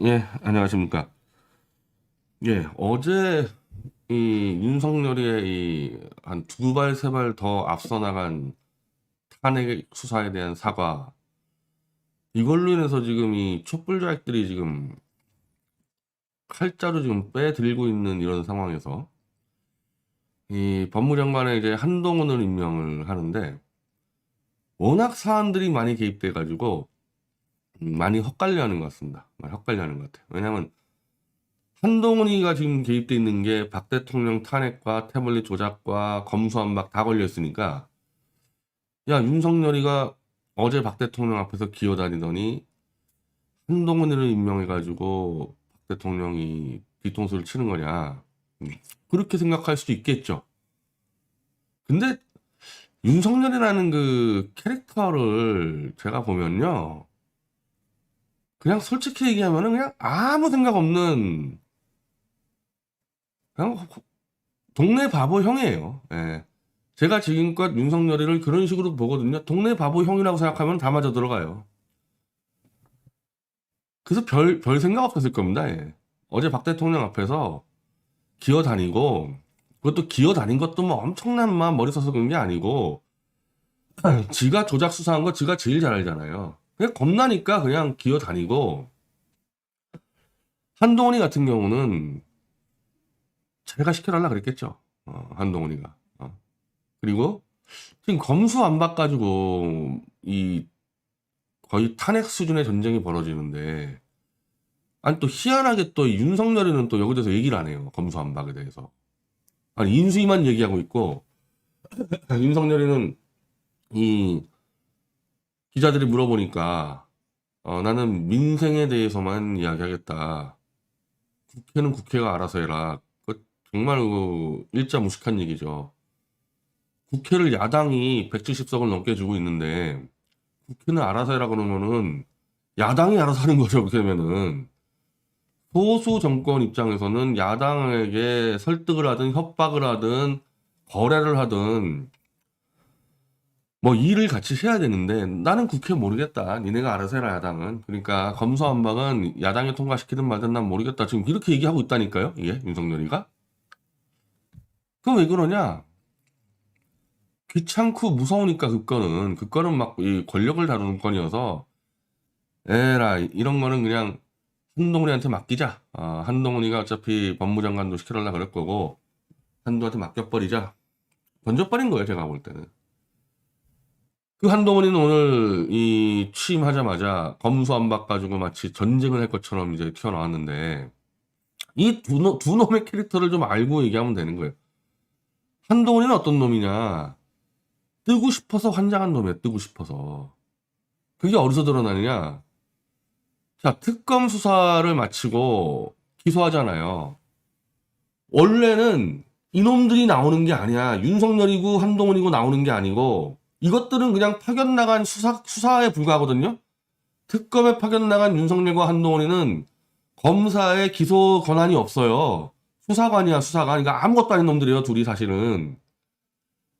예, 안녕하십니까. 예, 어제 이 윤석열의 이 한 두 발, 세 발 더 앞서 나간 탄핵 수사에 대한 사과, 이걸로 인해서 지금 이 촛불 좌익들이 지금 칼자루 지금 빼들고 있는 이런 상황에서 이 법무장관에 이제 한동훈을 임명을 하는데 워낙 사안들이 많이 개입돼 가지고 많이 헛갈려 하는 것 같습니다. 많이 헛갈려 하는 것 같아요. 왜냐면 한동훈이가 지금 개입돼 있는 게 박 대통령 탄핵과 태블릿 조작과 검수완박 다 걸려 있으니까, 야, 윤석열이가 어제 박 대통령 앞에서 기어다니더니 한동훈이를 임명해가지고 박 대통령이 뒤통수를 치는 거냐. 음, 그렇게 생각할 수도 있겠죠. 근데 윤석열이라는 그 캐릭터를 제가 보면요, 그냥 솔직히 얘기하면은 그냥 아무 생각 없는 그냥 동네 바보 형이에요. 예. 제가 지금껏 윤석열이를 그런 식으로 보거든요. 동네 바보 형이라고 생각하면 다 맞아 들어가요. 그래서 별 생각 없었을 겁니다. 예. 어제 박 대통령 앞에서 기어 다니고, 그것도 기어 다닌 것도 뭐 엄청난 머리 써서 그런 게 아니고, 지가 조작 수사한 거 지가 제일 잘 알잖아요. 그냥 겁나니까 그냥 기어 다니고, 한동훈이 같은 경우는 제가 시켜달라 그랬겠죠. 한동훈이가. 그리고 지금 검수 안 바꿔주고 이 거의 탄핵 수준의 전쟁이 벌어지는데, 아니 또 희한하게 또 윤석열이는 또 여기 대해서 얘기를 안 해요. 검수완박에 대해서. 아니 인수위만 얘기하고 있고, 윤석열이는 이 기자들이 물어보니까 나는 민생에 대해서만 이야기하겠다. 국회는 국회가 알아서 해라. 그 정말 그 일자 무식한 얘기죠. 국회를 야당이 170석을 넘게 주고 있는데 국회는 알아서 해라 그러면은 야당이 알아서 하는 거죠. 그렇게 되면은 소수 정권 입장에서는 야당에게 설득을 하든 협박을 하든 거래를 하든 뭐 일을 같이 해야 되는데, 나는 국회 모르겠다. 니네가 알아서 해라 야당은. 그러니까 검수완박은 야당이 통과시키든 말든 난 모르겠다. 지금 이렇게 얘기하고 있다니까요. 이게 윤석열이가. 그럼 왜 그러냐? 귀찮고 무서우니까. 그거는 막 이 권력을 다루는 건이어서 에라 이런 거는 그냥 한동훈이한테 맡기자. 한동훈이가 어차피 법무장관도 시켜달라 그럴 거고 한동훈한테 맡겨버리자. 던져버린 거예요, 제가 볼 때는. 그 한동훈이는 오늘 이 취임하자마자 검수 안 바꿔주고 마치 전쟁을 할 것처럼 이제 튀어나왔는데, 이 두 놈의 캐릭터를 좀 알고 얘기하면 되는 거예요. 한동훈이는 어떤 놈이냐? 뜨고 싶어서 환장한 놈이야, 뜨고 싶어서. 그게 어디서 드러나느냐? 자, 특검 수사를 마치고 기소하잖아요. 원래는 이놈들이 나오는 게 아니야. 윤석열이고 한동훈이고 나오는 게 아니고, 이것들은 그냥 파견 나간 수사에 불과하거든요? 특검에 파견 나간 윤석열과 한동훈이는 검사의 기소 권한이 없어요. 수사관이야, 수사관. 그러니까 아무것도 아닌 놈들이에요, 둘이 사실은.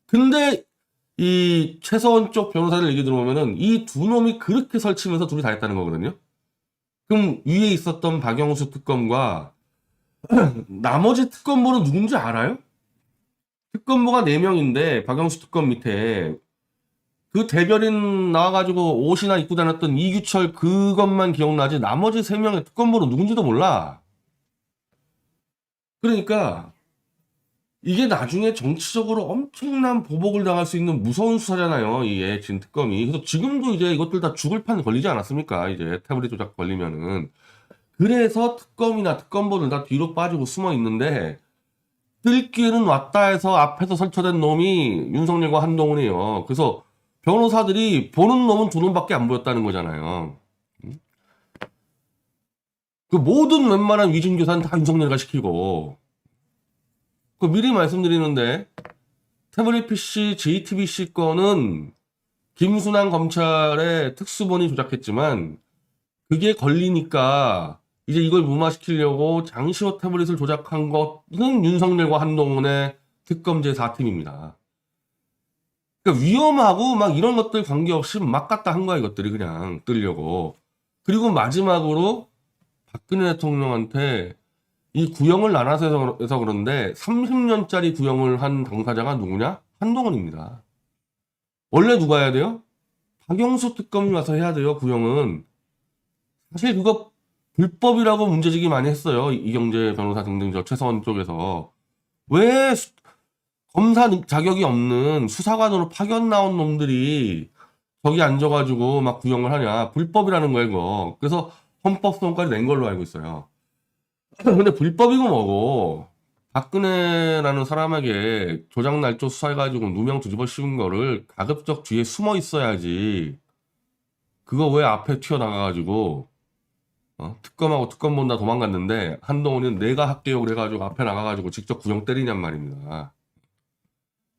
근데 이 최서원 쪽 변호사들 얘기 들어보면은 이 두 놈이 그렇게 설치면서 둘이 다 했다는 거거든요. 그럼 위에 있었던 박영수 특검과 나머지 특검보는 누군지 알아요? 특검보가 4명인데 박영수 특검 밑에 그 대변인 나와가지고 옷이나 입고 다녔던 이규철 그것만 기억나지 나머지 3명의 특검보는 누군지도 몰라. 그러니까 이게 나중에 정치적으로 엄청난 보복을 당할 수 있는 무서운 수사잖아요. 이게 지금 특검이. 그래서 지금도 이제 이것들 다 죽을 판 걸리지 않았습니까? 이제 태블릿 조작 걸리면은. 그래서 특검이나 특검보는 다 뒤로 빠지고 숨어 있는데, 뜰 기회는 왔다 해서 앞에서 설쳐된 놈이 윤석열과 한동훈이에요. 그래서 변호사들이 보는 놈은 두 놈밖에 안 보였다는 거잖아요. 그 모든 웬만한 위증교사는 다 윤석열가 시키고, 그 미리 말씀드리는데, 태블릿 PC, JTBC 건은 김순환 검찰의 특수본이 조작했지만, 그게 걸리니까 이제 이걸 무마시키려고 장시호 태블릿을 조작한 것은 윤석열과 한동훈의 특검 제4팀입니다. 그러니까 위험하고 막 이런 것들 관계없이 막 갖다 한 거야, 이것들이 그냥 뜨려고. 그리고 마지막으로 박근혜 대통령한테 이 구형을 나눠서 해서 그런데 30년짜리 구형을 한 당사자가 누구냐? 한동훈입니다. 원래 누가 해야 돼요? 박영수 특검이 와서 해야 돼요, 구형은. 사실 그거 불법이라고 문제제기 많이 했어요. 이경재 변호사 등등 저 최서원 쪽에서. 왜 검사 자격이 없는 수사관으로 파견 나온 놈들이 저기 앉아가지고 막 구형을 하냐. 불법이라는 거예요, 이거. 그래서 헌법소원까지 낸 걸로 알고 있어요. 근데 불법이고 뭐고 박근혜라는 사람에게 조작 날조 수사해가지고 누명 뒤집어 씌운 거를 가급적 뒤에 숨어 있어야지. 그거 왜 앞에 튀어나가가지고 특검하고 특검 본다 도망갔는데 한동훈은 내가 할게요 그래가지고 앞에 나가가지고 직접 구형 때리냔 말입니다.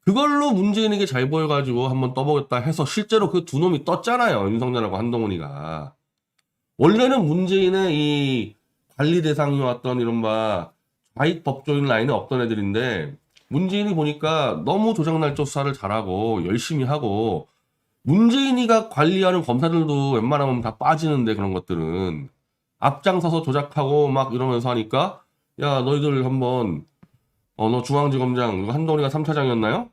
그걸로 문재인에게 잘 보여가지고 한번 떠보겠다 해서 실제로 그 두 놈이 떴잖아요. 윤석열하고 한동훈이가. 원래는 문재인의 이 관리 대상이었던 이른바 좌익 법조인 라인에 없던 애들인데 문재인이 보니까 너무 조작날조 수사를 잘하고 열심히 하고 문재인이가 관리하는 검사들도 웬만하면 다 빠지는데 그런 것들은 앞장서서 조작하고 막 이러면서 하니까 야 너희들 한번 너 중앙지검장 한동훈이가 3차장이었나요?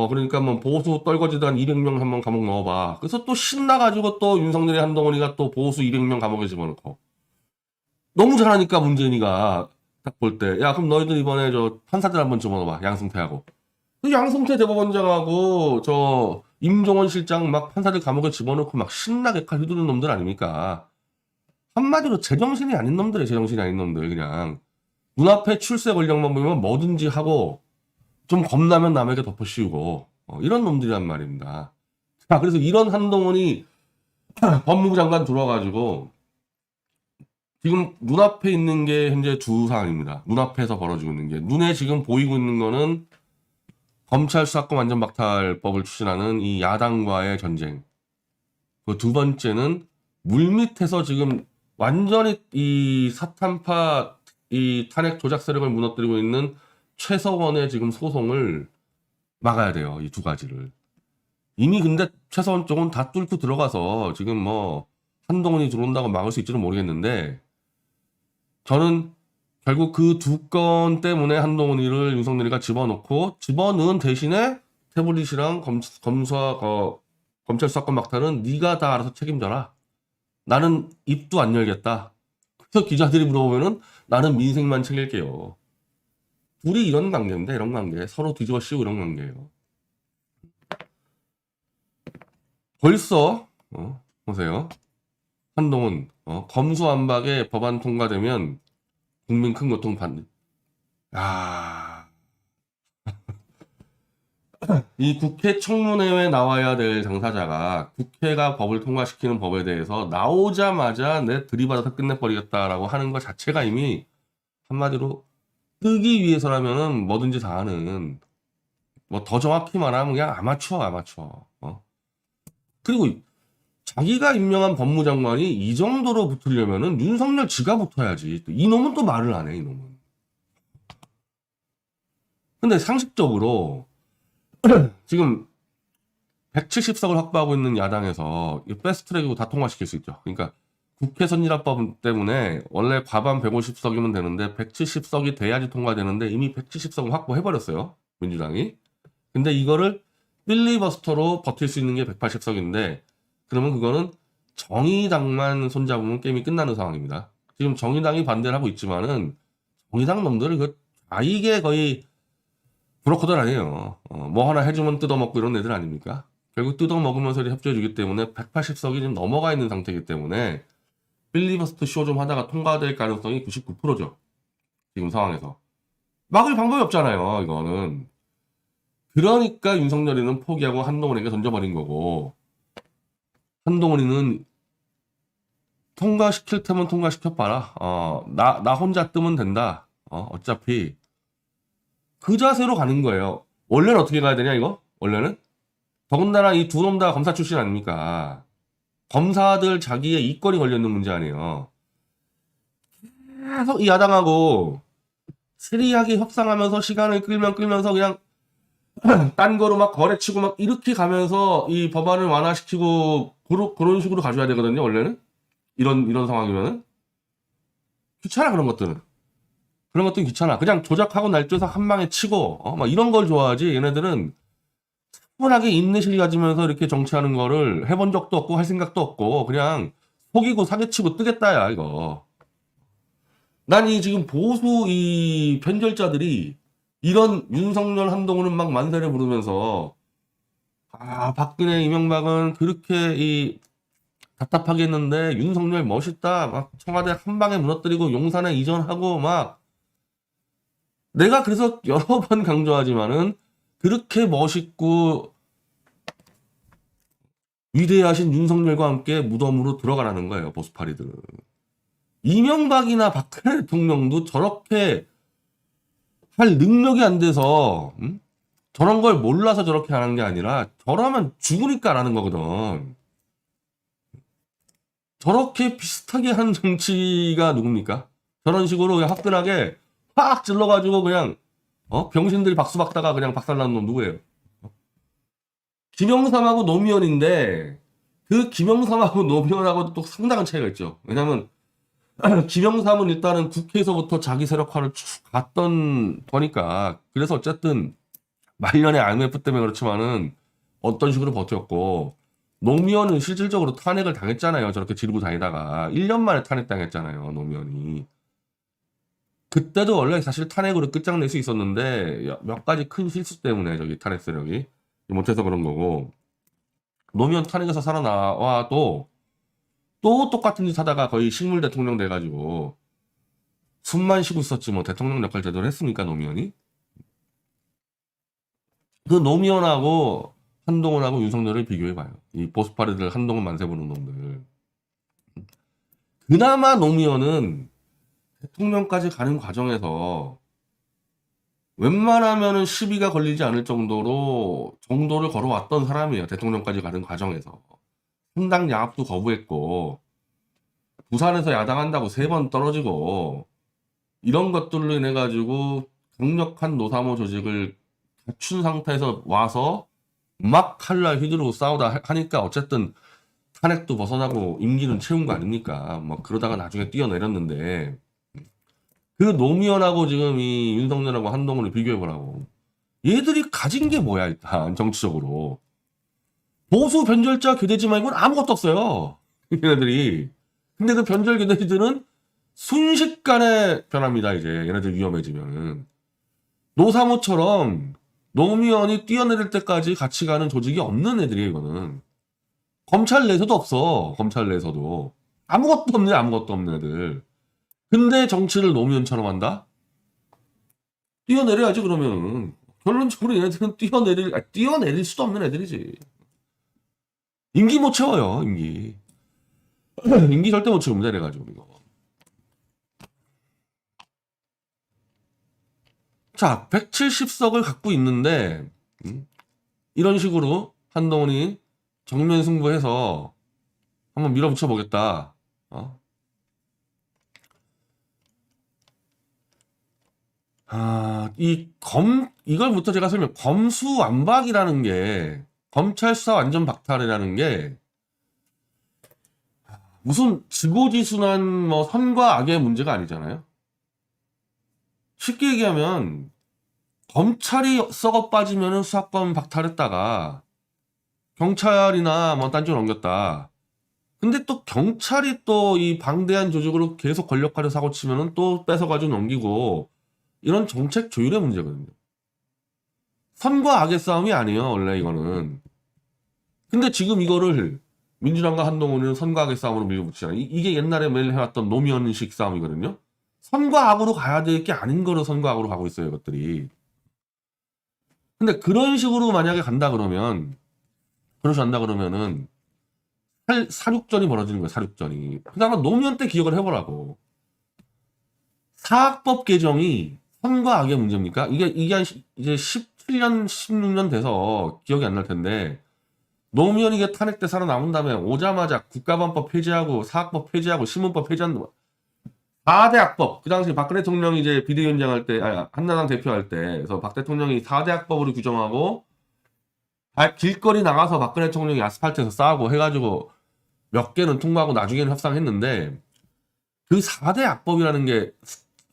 그러니까 뭐 보수 떨거지도 한 200명 한번 감옥 넣어봐. 그래서 또 신나가지고 또 윤석열이 한동훈이가 또 보수 200명 감옥에 집어넣고 너무 잘하니까 문재인이가 딱 볼 때 야 그럼 너희들 이번에 저 판사들 한번 집어넣어봐. 양승태하고 양승태 대법원장하고 저 임종원 실장 막 판사들 감옥에 집어넣고 막 신나게 칼 휘두르는 놈들 아닙니까? 한마디로 제정신이 아닌 놈들이에요. 제정신이 아닌 놈들 그냥 눈앞에 출세 권력만 보면 뭐든지 하고 좀 겁나면 남에게 덮어씌우고 이런 놈들이란 말입니다. 자 그래서 이런 한동훈이 법무부 장관 들어와가지고 지금 눈앞에 있는 게 현재 두 사안입니다. 눈앞에서 벌어지고 있는 게 눈에 지금 보이고 있는 거는 검찰 수사권 완전 박탈법을 추진하는 이 야당과의 전쟁. 그 두 번째는 물밑에서 지금 완전히 이 사탄파 이 탄핵 조작 세력을 무너뜨리고 있는 최서원의 지금 소송을 막아야 돼요. 이 두 가지를. 이미 근데 최서원 쪽은 다 뚫고 들어가서 지금 뭐 한동훈이 들어온다고 막을 수 있지는 모르겠는데 저는 결국 그 두 건 때문에 한동훈이를 윤석열이가 집어넣은 대신에 태블릿이랑 검찰 수사권 막탈은 네가 다 알아서 책임져라. 나는 입도 안 열겠다. 그래서 기자들이 물어보면은 나는 민생만 챙길게요. 둘이 이런 관계인데 이런 관계 서로 뒤집어 씌우고 이런 관계예요. 벌써 보세요. 한동훈 검수완박에 법안 통과되면 국민 큰 고통 받는. 이 국회 청문회에 나와야 될 당사자가 국회가 법을 통과시키는 법에 대해서 나오자마자 내 들이받아서 끝내버리겠다라고 하는 것 자체가 이미 한마디로 뜨기 위해서라면은 뭐든지 다 하는 뭐 더 정확히 말하면 그냥 아마추어. 그리고 자기가 임명한 법무장관이 이 정도로 붙으려면은 윤석열 지가 붙어야지. 이놈은 또 말을 안 해, 이놈은. 근데 상식적으로 지금 170석을 확보하고 있는 야당에서 이 패스트트랙으로 다 통과시킬 수 있죠. 그러니까 국회 선진화법 때문에 원래 과반 150석이면 되는데 170석이 돼야지 통과되는데 이미 170석을 확보해버렸어요. 민주당이. 근데 이거를 필리버스터로 버틸 수 있는 게 180석인데 그러면 그거는 정의당만 손잡으면 게임이 끝나는 상황입니다. 지금 정의당이 반대를 하고 있지만은 정의당 놈들은 그 이게 거의 브로커들 아니에요. 뭐 하나 해주면 뜯어먹고 이런 애들 아닙니까? 결국 뜯어먹으면서 협조해주기 때문에 180석이 지금 넘어가 있는 상태이기 때문에 필리버스터 쇼 좀 하다가 통과될 가능성이 99%죠. 지금 상황에서. 막을 방법이 없잖아요. 이거는. 그러니까 윤석열이는 포기하고 한동훈에게 던져버린 거고 한동훈이는 통과시킬 테면 통과시켜봐라. 나 혼자 뜨면 된다. 어차피 그 자세로 가는 거예요. 원래는 어떻게 가야 되냐 이거? 원래는? 더군다나 이 두 놈 다 검사 출신 아닙니까? 검사들 자기의 이권이 걸려있는 문제 아니에요. 계속 이 야당하고 세리하게 협상하면서 시간을 끌면서 그냥 딴 거로 막 거래치고 막 이렇게 가면서 이 법안을 완화시키고 그런 식으로 가져야 되거든요. 원래는 이런 상황이면은 귀찮아, 그런 것들은. 그런 것들은 귀찮아. 그냥 조작하고 날조해서 한 방에 치고, 막 이런 걸 좋아하지. 얘네들은 충분하게 인내심 가지면서 이렇게 정치하는 거를 해본 적도 없고, 할 생각도 없고, 그냥 속이고 사기치고 뜨겠다야, 이거. 난 이 지금 보수 이 편결자들이 이런 윤석열 한동훈은 막 만세를 부르면서, 박근혜, 이명박은 그렇게 이 답답하게 했는데 윤석열 멋있다. 막 청와대 한 방에 무너뜨리고 용산에 이전하고 막 내가 그래서 여러 번 강조하지만은 그렇게 멋있고 위대하신 윤석열과 함께 무덤으로 들어가라는 거예요. 보수파리들은. 이명박이나 박근혜 대통령도 저렇게 할 능력이 안 돼서 저런 걸 몰라서 저렇게 하는 게 아니라 저러면 죽으니까 라는 거거든. 저렇게 비슷하게 한 정치가 누굽니까? 저런 식으로 그냥 화끈하게 확 찔러가지고 그냥 병신들이 박수 박다가 그냥 박살나는 놈 누구예요? 김영삼하고 노무현인데 그 김영삼하고 노무현하고도 또 상당한 차이가 있죠. 왜냐면 김영삼은 일단은 국회에서부터 자기 세력화를 쭉 갔던 거니까 그래서 어쨌든 말년의 IMF 때문에 그렇지만은 어떤 식으로 버텼고 노무현은 실질적으로 탄핵을 당했잖아요. 저렇게 지르고 다니다가 1년 만에 탄핵당했잖아요. 노무현이. 그때도 원래 사실 탄핵으로 끝장낼 수 있었는데 몇 가지 큰 실수 때문에 저기 탄핵 세력이 못해서 그런 거고 노무현 탄핵에서 살아나와도 또 똑같은 짓 하다가 거의 식물 대통령 돼가지고 숨만 쉬고 있었지 뭐 대통령 역할 제대로 했습니까 노무현이? 그 노무현하고 한동훈하고 윤석열을 비교해봐요. 이 보수파리들 한동훈 만세 부는 놈들. 그나마 노무현은 대통령까지 가는 과정에서 웬만하면은 시비가 걸리지 않을 정도를 걸어왔던 사람이에요. 대통령까지 가는 과정에서. 상당 양압도 거부했고 부산에서 야당한다고 3번 떨어지고 이런 것들로 인해 가지고 강력한 노사모 조직을 갖춘 상태에서 와서 막 칼날 휘두르고 싸우다 하니까 어쨌든 탄핵도 벗어나고 임기는 채운 거 아닙니까? 뭐 그러다가 나중에 뛰어내렸는데 그 노무현하고 지금 이 윤석열하고 한동훈을 비교해보라고. 얘들이 가진 게 뭐야 일단 정치적으로. 보수 변절자 교대지 말고는 아무것도 없어요. 얘네들이. 근데 그 변절 교대지들은 순식간에 변합니다. 이제 얘네들 위험해지면은. 노사모처럼 노무현이 뛰어내릴 때까지 같이 가는 조직이 없는 애들이에요. 이거는. 검찰 내에서도 없어. 검찰 내에서도. 아무것도 없네. 아무것도 없는 애들. 근데 정치를 노무현처럼 한다? 뛰어내려야지 그러면. 결론적으로 얘네들은 뛰어내릴 수도 없는 애들이지. 임기 못 채워요. 임기. 임기 절대 못 채웁니다. 이래가지고 이거. 자, 170석을 갖고 있는데 이런 식으로 한동훈이 정면 승부해서 한번 밀어붙여 보겠다. 이걸부터 제가 검수완박이라는 게, 검찰 수사 완전 박탈이라는 게, 무슨 지고지순한 뭐 선과 악의 문제가 아니잖아요. 쉽게 얘기하면, 검찰이 썩어 빠지면은 수사권 박탈했다가, 경찰이나 뭐 딴 쪽으로 넘겼다. 근데 또 경찰이 또 이 방대한 조직으로 계속 권력화를 사고 치면은 또 뺏어가지고 넘기고, 이런 정책 조율의 문제거든요. 선과 악의 싸움이 아니에요, 원래 이거는. 근데 지금 이거를 민주당과 한동훈은 선과 악의 싸움으로 밀어붙이잖아요. 이게 옛날에 매일 해왔던 노무현식 싸움이거든요. 선과 악으로 가야 될 게 아닌 거로 선과 악으로 가고 있어요, 이것들이. 근데 그런 식으로 만약에 간다 그러면은 사륙전이 벌어지는 거예요, 사륙전이. 그다음에 노무현 때 기억을 해보라고. 사학법 개정이 선과 악의 문제입니까? 이게 한 이제 17년, 16년 돼서 기억이 안 날 텐데, 노무현이 이게 탄핵 때 살아남은 다음에 오자마자 국가범법 폐지하고 사학법 폐지하고 신문법 폐지하는 4대 악법. 그 당시 박근혜 대통령이 이제 비대위원장 할 때, 한나라당 대표할 때, 그래서 박 대통령이 4대 악법으로 규정하고, 길거리 나가서 박근혜 대통령이 아스팔트에서 싸우고 해가지고 몇 개는 통과하고 나중에는 협상했는데, 그 4대 악법이라는 게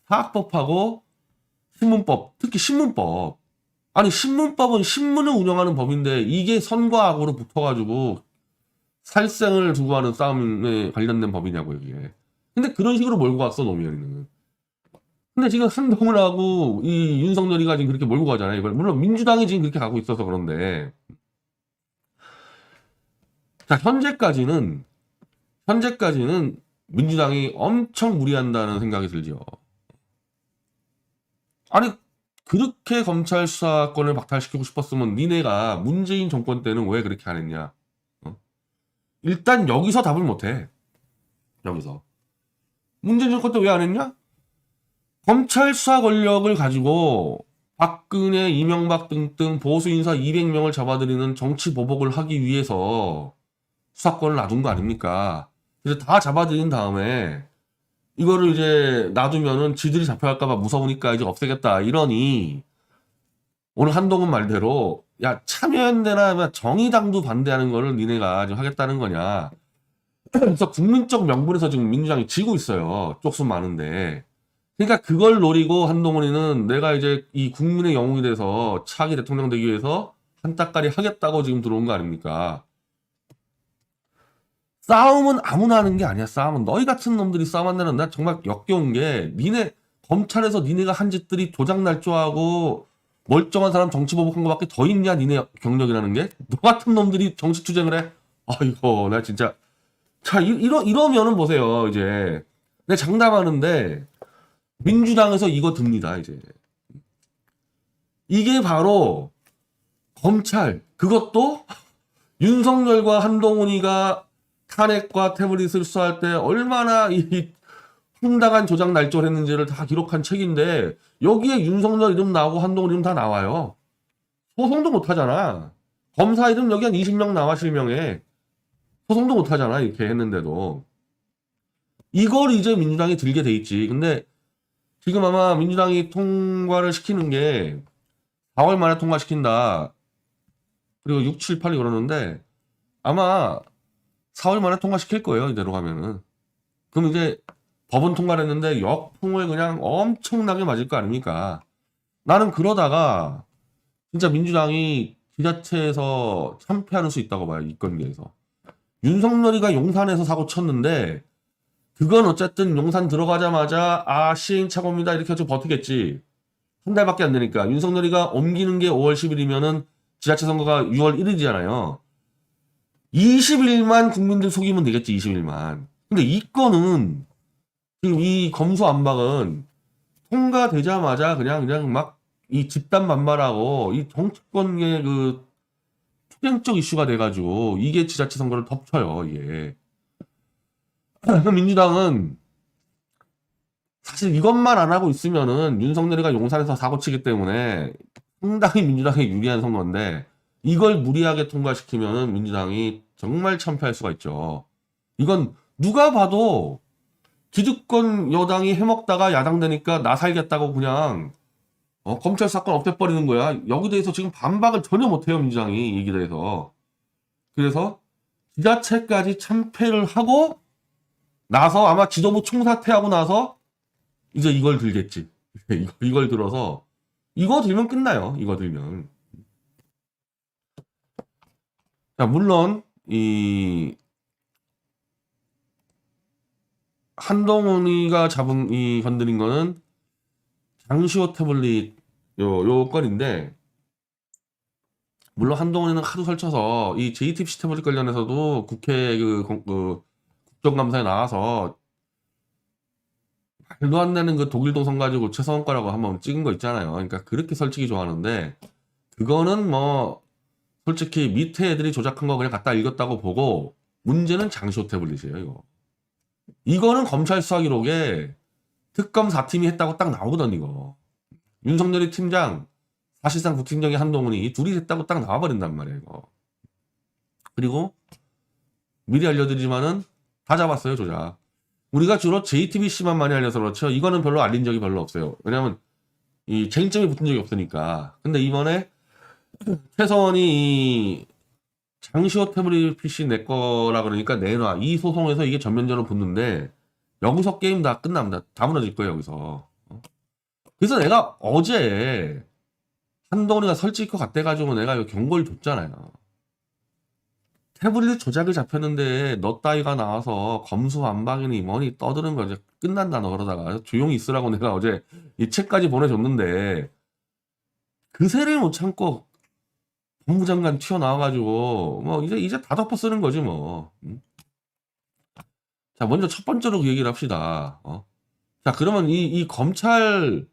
사학법하고 신문법, 특히 신문법. 아니 신문법은 신문을 운영하는 법인데 이게 선과 악으로 붙어가지고 살생을 두고 하는 싸움에 관련된 법이냐고 이게. 근데 그런 식으로 몰고 갔어 노무현이는. 근데 지금 한동훈하고 이 윤석열이가 지금 그렇게 몰고 가잖아요. 이걸 물론 민주당이 지금 그렇게 가고 있어서 그런데 자 현재까지는 민주당이 엄청 무리한다는 생각이 들죠. 아니 그렇게 검찰 수사권을 박탈시키고 싶었으면 니네가 문재인 정권 때는 왜 그렇게 안 했냐? 어? 일단 여기서 답을 못해. 여기서 문재인 정권 때 왜 안 했냐? 검찰 수사 권력을 가지고 박근혜, 이명박 등등 보수 인사 200명을 잡아들이는 정치 보복을 하기 위해서 수사권을 놔둔 거 아닙니까? 그래서 다 잡아들인 다음에 이거를 이제 놔두면은 지들이 잡혀갈까봐 무서우니까 이제 없애겠다 이러니 오늘 한동훈 말대로 야 참여연대나 정의당도 반대하는 거를 니네가 지금 하겠다는 거냐. 그래서 국민적 명분에서 지금 민주당이 지고 있어요. 쪽수 많은데. 그러니까 그걸 노리고 한동훈이는 내가 이제 이 국민의 영웅이 돼서 차기 대통령 되기 위해서 한따까리 하겠다고 지금 들어온 거 아닙니까? 싸움은 아무나 하는 게 아니야. 싸움은 너희 같은 놈들이 싸움한다는 나 정말 역겨운 게 니네 검찰에서 니네가 한 짓들이 조작 날조하고 멀쩡한 사람 정치 보복한 거밖에 더 있냐 니네 경력이라는 게? 너 같은 놈들이 정치 투쟁을 해? 아이고 나 진짜 자 이러면은 보세요 이제 내가 장담하는데 민주당에서 이거 듭니다 이제 이게 바로 검찰 그것도 윤석열과 한동훈이가 탄핵과 태블릿을 수사할 때 얼마나 이 황당한 조작 날조를 했는지를 다 기록한 책인데 여기에 윤석열 이름 나오고 한동훈 이름 다 나와요. 소송도 못 하잖아. 검사 이름 여기 한 20명 나와 실명에. 소송도 못 하잖아. 이렇게 했는데도. 이걸 이제 민주당이 들게 돼 있지. 근데 지금 아마 민주당이 통과를 시키는 게 4월 만에 통과시킨다. 그리고 6, 7, 8이 그러는데 아마 4월 만에 통과시킬 거예요. 이대로 가면은. 그럼 이제 법은 통과를 했는데 역풍을 그냥 엄청나게 맞을 거 아닙니까? 나는 그러다가 진짜 민주당이 지자체에서 참패할 수 있다고 봐요. 이 건계에서. 윤석열이가 용산에서 사고 쳤는데 그건 어쨌든 용산 들어가자마자 시행착오입니다. 이렇게 해서 버티겠지. 한 달밖에 안 되니까. 윤석열이가 옮기는 게 5월 10일이면은 지자체 선거가 6월 1일이잖아요. 20일만 국민들 속이면 되겠지. 20일만. 근데 이 건은 지금 이 검수안박은 통과되자마자 그냥 막 이 집단 반발하고 이 정치권의 그 투쟁적 이슈가 돼가지고 이게 지자체 선거를 덮쳐요 이게. 그럼 민주당은 사실 이것만 안 하고 있으면은 윤석열이가 용산에서 사고치기 때문에 상당히 민주당에 유리한 선거인데 이걸 무리하게 통과시키면은 민주당이 정말 참패할 수가 있죠. 이건 누가 봐도 기득권 여당이 해먹다가 야당 되니까 나 살겠다고 그냥 검찰 사건 없애버리는 거야. 여기 대해서 지금 반박을 전혀 못해요 민주당이 얘기에 대해서. 그래서 지자체까지 참패를 하고 나서 아마 지도부 총사퇴하고 나서 이제 이걸 들겠지. 이걸 들어서 이거 들면 끝나요. 이거 들면. 자 물론 이 한동훈이가 잡은 이 건드린 거는 장시호 태블릿 요 건인데 물론 한동훈이는 하도 설쳐서 이 JTBC 태블릿 관련해서도 국회 그 국정감사에 나와서 말도 안 되는 그 독일동 선 가지고 최선거라고 한번 찍은 거 있잖아요. 그러니까 그렇게 설치기 좋아하는데 그거는 뭐 솔직히 밑에 애들이 조작한 거 그냥 갖다 읽었다고 보고 문제는 장시호 태블릿이에요. 이거. 이거는 검찰 수사 기록에 특검 4팀이 했다고 딱 나오거든 이거. 윤석열이 팀장, 사실상 부팀장이 한동훈이 둘이 했다고 딱 나와버린단 말이에요 이거. 그리고 미리 알려드리지만은 다 잡았어요 조작. 우리가 주로 JTBC만 많이 알려서 그렇죠. 이거는 별로 알린 적이 별로 없어요. 왜냐면 이 쟁점이 붙은 적이 없으니까. 근데 이번에 최서원이 이 장시호 태블릿 PC 내 거라 그러니까 내놔. 이 소송에서 이게 전면전으로 붙는데 여기서 게임 다 끝납니다. 다 무너질 거예요, 여기서. 그래서 내가 어제 한동훈이가 설칠 것 같아가지고 내가 이거 경고를 줬잖아요. 태블릿 조작이 잡혔는데 너 따위가 나와서 검수완박이니 뭐니 떠드는 거 이제 끝난다 너 그러다가 조용히 있으라고 내가 어제 이 책까지 보내줬는데 그새를 못 참고 법무장관 튀어나와가지고 뭐 이제 다 덮어 쓰는 거지 뭐. 자, 먼저 첫 번째로 그 얘기를 합시다. 자, 그러면 이 검찰의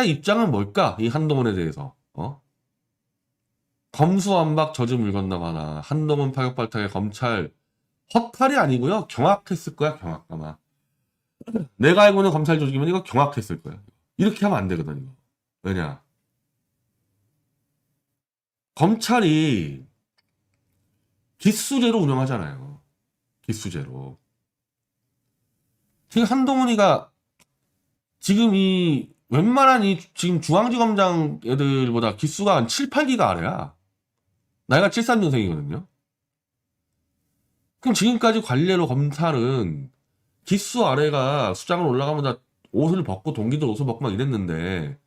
입장은 뭘까? 이 한동훈에 대해서. 검수완박 저주 물 건너가나 한동훈 파격 발탁에 검찰 허탈이 아니고요. 경악했을 거야, 경악 아마. 내가 알고 있는 검찰 조직이면 이거 경악했을 거야. 이렇게 하면 안 되거든, 이거. 왜냐? 검찰이 기수제로 운영하잖아요. 기수제로. 지금 한동훈이가 지금 이 웬만한 이 지금 중앙지검장 애들보다 기수가 한 7, 8기가 아래야. 나이가 73년생이거든요. 그럼 지금까지 관례로 검찰은 기수 아래가 수장을 올라가면 다 옷을 벗고 동기들 옷을 벗고 막 이랬는데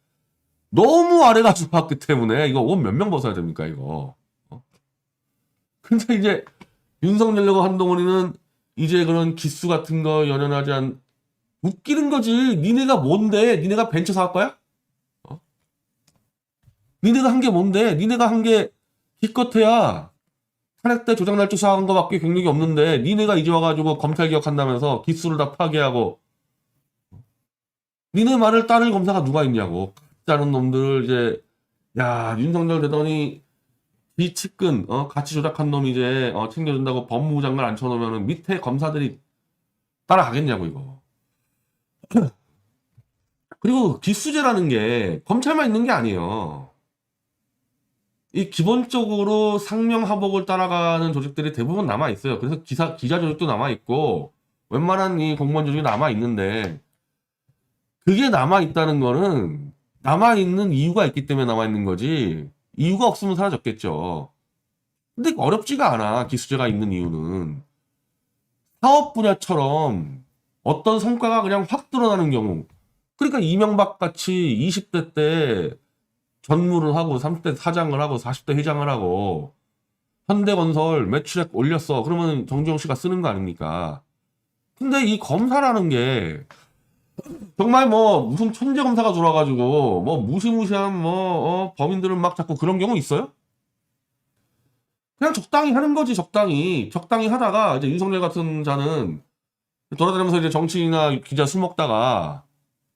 너무 아래가 좋았기 때문에 이거 옷 몇 명 벗어야 됩니까 이거. 근데 이제 윤석열과 한동훈이는 이제 그런 기수 같은 거 연연하지 않 웃기는 거지. 니네가 뭔데? 니네가 벤처 사업가야? 니네가 한 게 뭔데? 니네가 한 게 기껏해야 탄핵 때 조작 날조 수사한 거밖에 경력이 없는데 니네가 이제 와가지고 검찰 개혁한다면서 기수를 다 파괴하고 니네 말을 따를 검사가 누가 있냐고. 짜는 놈들 이제 야 윤석열 되더니 이 측근 같이 조작한 놈 이제 챙겨준다고 법무부 장관 앉혀놓으면 밑에 검사들이 따라가겠냐고 이거. 그리고 기수제라는 게 검찰만 있는 게 아니에요. 이 기본적으로 상명하복을 따라가는 조직들이 대부분 남아 있어요. 그래서 기자 조직도 남아 있고 웬만한 이 공무원 조직이 남아 있는데 그게 남아 있다는 거는 남아 있는 이유가 있기 때문에 남아 있는 거지. 이유가 없으면 사라졌겠죠. 근데 어렵지가 않아. 기수제가 있는 이유는 사업 분야처럼 어떤 성과가 그냥 확 드러나는 경우. 그러니까 이명박 같이 20대 때 전무를 하고 30대 사장을 하고 40대 회장을 하고 현대건설 매출액 올렸어. 그러면 정주영 씨가 쓰는 거 아닙니까? 근데 이 검사라는 게 정말 뭐 무슨 천재 검사가 돌아가지고 뭐 무시무시한 뭐 범인들을 막 잡고 그런 경우 있어요? 그냥 적당히 하는 거지. 적당히 하다가 이제 윤석열 같은 자는 돌아다니면서 이제 정치인이나 기자 술 먹다가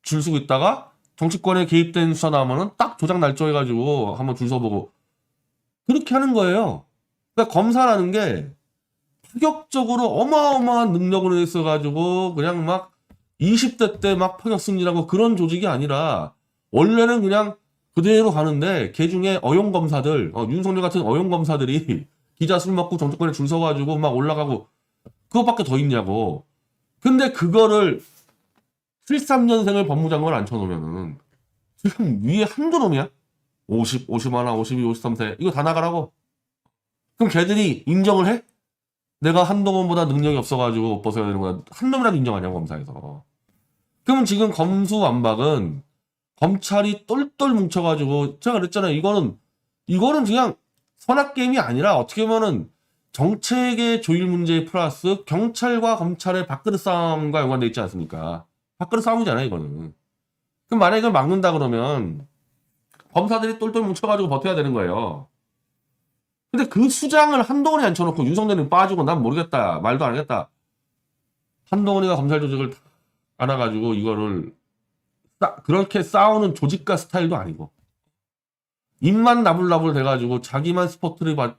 줄 서고 있다가 정치권에 개입된 수사 나오면은 딱 조작 날조 해가지고 한번 줄 서보고 그렇게 하는 거예요. 그러니까 검사라는 게 파격적으로 어마어마한 능력을 있어가지고 그냥 막 20대 때 막 파격 승리라고 그런 조직이 아니라 원래는 그냥 그대로 가는데 개 중에 어용 검사들, 윤석열 같은 어용 검사들이 기자 술 먹고 정치권에 줄 서가지고 막 올라가고 그것밖에 더 있냐고. 근데 그거를 73년생을 법무장관을 앉혀놓으면은 지금 위에 한두 놈이야? 50, 51, 52, 53세 이거 다 나가라고? 그럼 걔들이 인정을 해? 내가 한동훈보다 능력이 없어가지고 못 벗어야 되는 거야. 한 놈이라도 인정하냐고 검사에서. 그러면 지금 검수완박은 검찰이 똘똘 뭉쳐가지고 제가 그랬잖아요. 이거는 그냥 선악게임이 아니라 어떻게 보면은 정책의 조율 문제 플러스 경찰과 검찰의 밥그릇 싸움과 연관돼 있지 않습니까? 밥그릇 싸움이잖아요, 이거는. 그럼 만약에 이걸 막는다 그러면 검사들이 똘똘 뭉쳐가지고 버텨야 되는 거예요. 근데 그 수장을 한동훈이 앉혀놓고 윤석열이 빠지고 난 모르겠다. 말도 안 하겠다. 한동훈이가 검찰 조직을 안아가지고 이거를 그렇게 싸우는 조직과 스타일도 아니고 입만 나불나불 돼가지고 자기만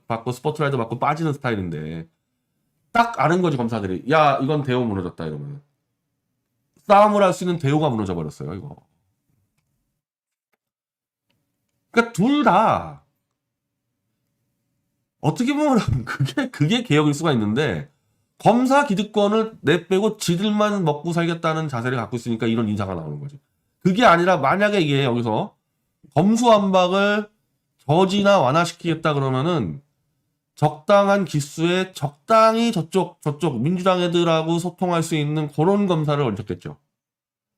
받고 스포트라이트 받고 빠지는 스타일인데 딱 아는 거지 검사들이. 야 이건 대우 무너졌다 이러면 싸움을 할 수 있는 대우가 무너져 버렸어요 이거. 그러니까 둘 다 어떻게 보면 그게 개혁일 수가 있는데 검사 기득권을 내빼고 지들만 먹고 살겠다는 자세를 갖고 있으니까 이런 인사가 나오는 거지. 그게 아니라 만약에 이게 여기서 검수완박을 저지나 완화시키겠다 그러면은 적당한 기수에 적당히 저쪽 민주당 애들하고 소통할 수 있는 그런 검사를 얹었겠죠.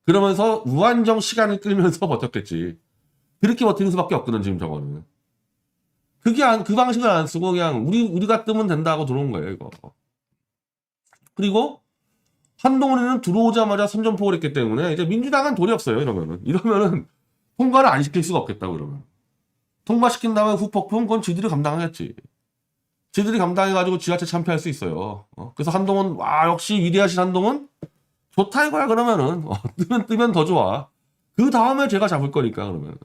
그러면서 무한정 시간을 끌면서 버텼겠지. 그렇게 버티는 수밖에 없거든 지금 저거는. 그 방식을 안 쓰고 그냥 우리가 뜨면 된다고 들어온 거예요 이거. 그리고 한동훈이는 들어오자마자 선전포고를 했기 때문에 이제 민주당은 돌이 없어요. 이러면은 통과를 안 시킬 수가 없겠다 그러면. 통과시킨 다음에 후폭풍 그건 지들이 감당하겠지. 지들이 감당해가지고 지자체 참패할 수 있어요. 그래서 한동훈 와 역시 위대하신 한동훈 좋다 이거야 그러면은 뜨면 더 좋아. 그 다음에 제가 잡을 거니까 그러면.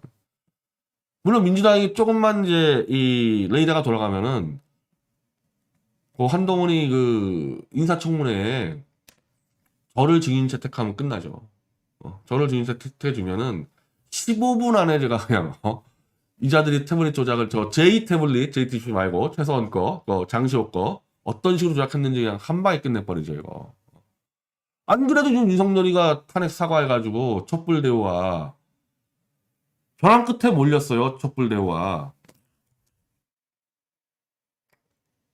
물론 민주당이 조금만 이제 이 레이더가 돌아가면은 그 한동훈이 그 인사청문회에 저를 증인 채택하면 끝나죠. 저를 증인 채택해주면은 15분 안에 제가 그냥 이자들이 태블릿 조작을 저 J 태블릿 JTC 말고 최서원 거, 장시호 거 어떤 식으로 조작했는지 그냥 한 방에 끝내버리죠 이거. 안 그래도 지금 윤석열이가 탄핵 사과해가지고 촛불대우와 벼랑 끝에 몰렸어요 촛불대우와.